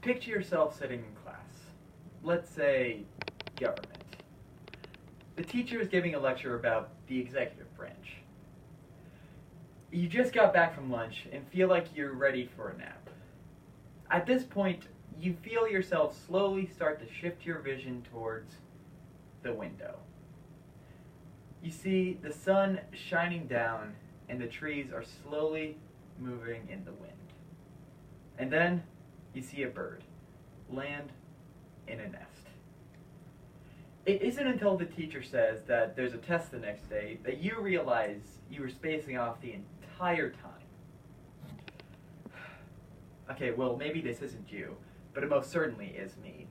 Picture yourself sitting in class. Let's say government. The teacher is giving a lecture about the executive branch. You just got back from lunch and feel like you're ready for a nap. At this point, you feel yourself slowly start to shift your vision towards the window. You see the sun shining down and the trees are slowly moving in the wind. And then you see a bird land in a nest. It isn't until the teacher says that there's a test the next day that you realize you were spacing off the entire time. Okay, well, maybe this isn't you, but it most certainly is me.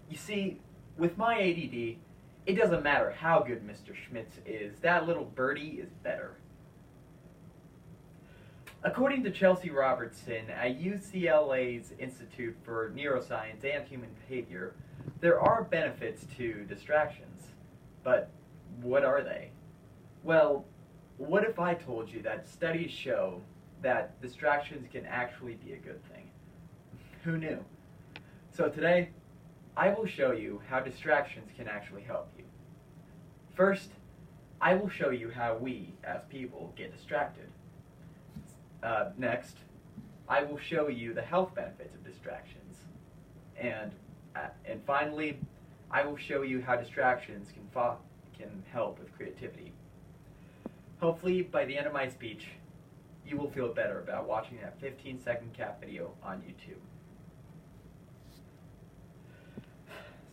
You see, with my ADD, it doesn't matter how good Mr. Schmitz is, that little birdie is better. According to Chelsea Robertson at UCLA's Institute for Neuroscience and Human Behavior, there are benefits to distractions. But what are they? Well, what if I told you that studies show that distractions can actually be a good thing? Who knew? So today, I will show you how distractions can actually help you. First, I will show you how we, as people, get distracted. Next, I will show you the health benefits of distractions. And finally, I will show you how distractions can help with creativity. Hopefully, by the end of my speech, you will feel better about watching that 15-second cat video on YouTube.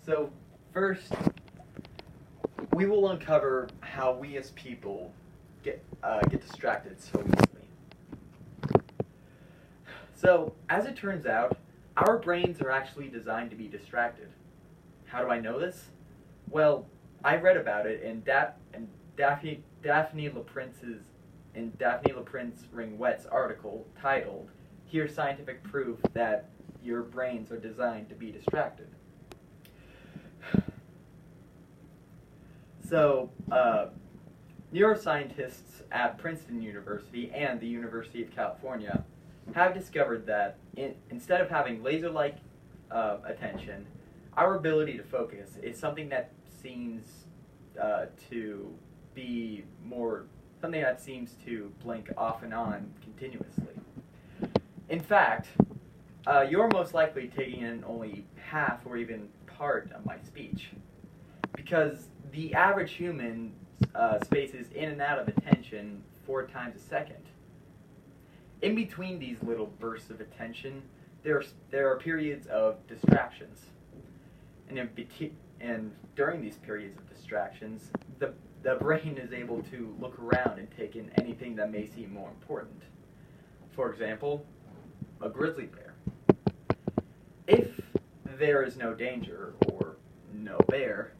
So, first, we will uncover how we as people get distracted so easily. So, as it turns out, our brains are actually designed to be distracted. How do I know this? Well, I read about it in Daphne LaPrince-Ringwet's article titled, "Here's Scientific Proof That Your Brains Are Designed to Be Distracted." So, neuroscientists at Princeton University and the University of California have discovered that instead of having laser-like attention, our ability to focus is something that seems to be something that seems to blink off and on continuously. In fact, you're most likely taking in only half or even part of my speech, because the average human spaces in and out of attention 4 times a second. In between these little bursts of attention, there are periods of distractions. And during these periods of distractions, the brain is able to look around and take in anything that may seem more important. For example, a grizzly bear. If there is no danger or no bear,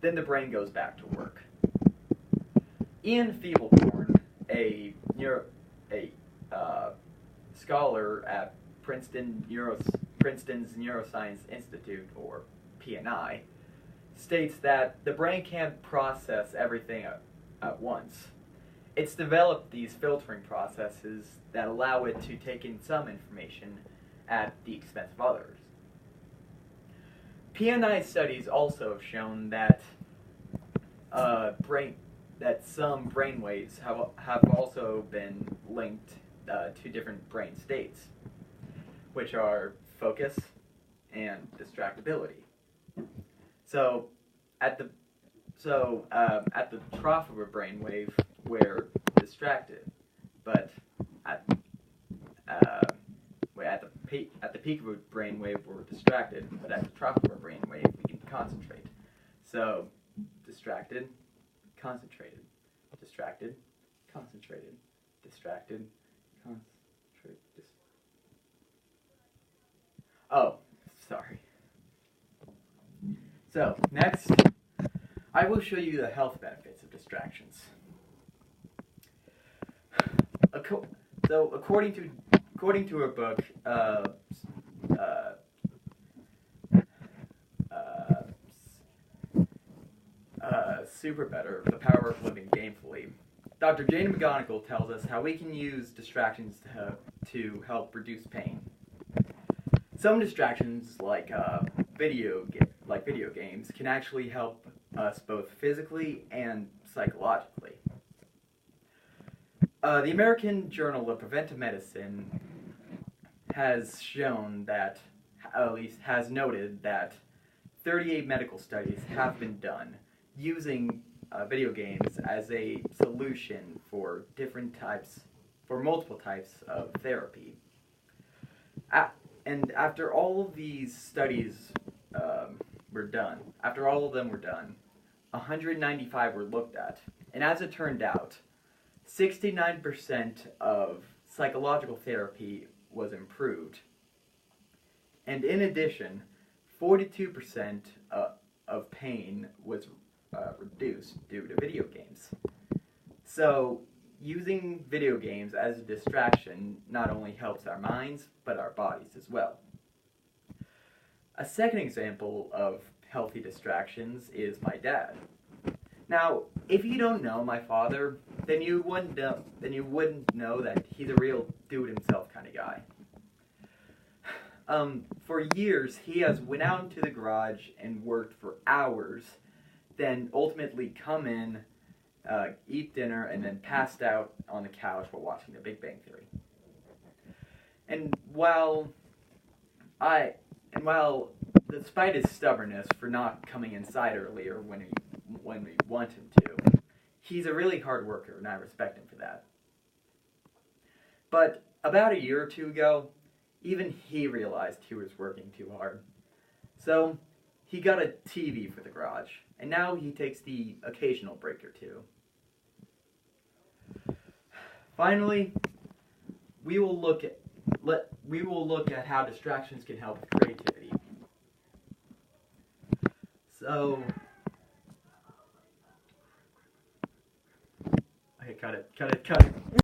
then the brain goes back to work. Ian Feeblethorne, a scholar at Princeton's Neuroscience Institute, or PNI, states that the brain can't process everything at once. It's developed these filtering processes that allow it to take in some information at the expense of others. PNI studies also have shown that some brain waves have also been linked to different brain states, which are focus and distractibility. So at the trough of a brain wave, we're distracted, but at the peak of a brain wave, we're distracted, but at the trough of a brain wave, we can concentrate. So, distracted, concentrated, distracted, concentrated, distracted, concentrated. Oh, sorry. So, next, I will show you the health benefits of distractions. So, according to a book, Super Better, The Power of Living Gamefully, Dr. Jane McGonigal tells us how we can use distractions to help reduce pain. some distractions like video games can actually help us both physically and psychologically. The American Journal of Preventive Medicine has shown that, at least has noted that 38 medical studies have been done using video games as a solution for multiple types of therapy. And after all of these studies after all of them were done, 195 were looked at, and as it turned out, 69% of psychological therapy was improved, and in addition, 42% of pain was reduced due to video games. So, using video games as a distraction not only helps our minds, but our bodies as well. A second example of healthy distractions is my dad. Now, if you don't know my father, then you wouldn't know that he's a real do-it-himself kind of guy. For years, he has went out into the garage and worked for hours, then ultimately come in, eat dinner, and then passed out on the couch while watching The Big Bang Theory. And while despite his stubbornness for not coming inside earlier when we want him to, he's a really hard worker, and I respect him for that. But about a year or two ago, even he realized he was working too hard. So he got a TV for the garage, and now he takes the occasional break or two. Finally, we will look at how distractions can help with creativity. So, okay, cut it.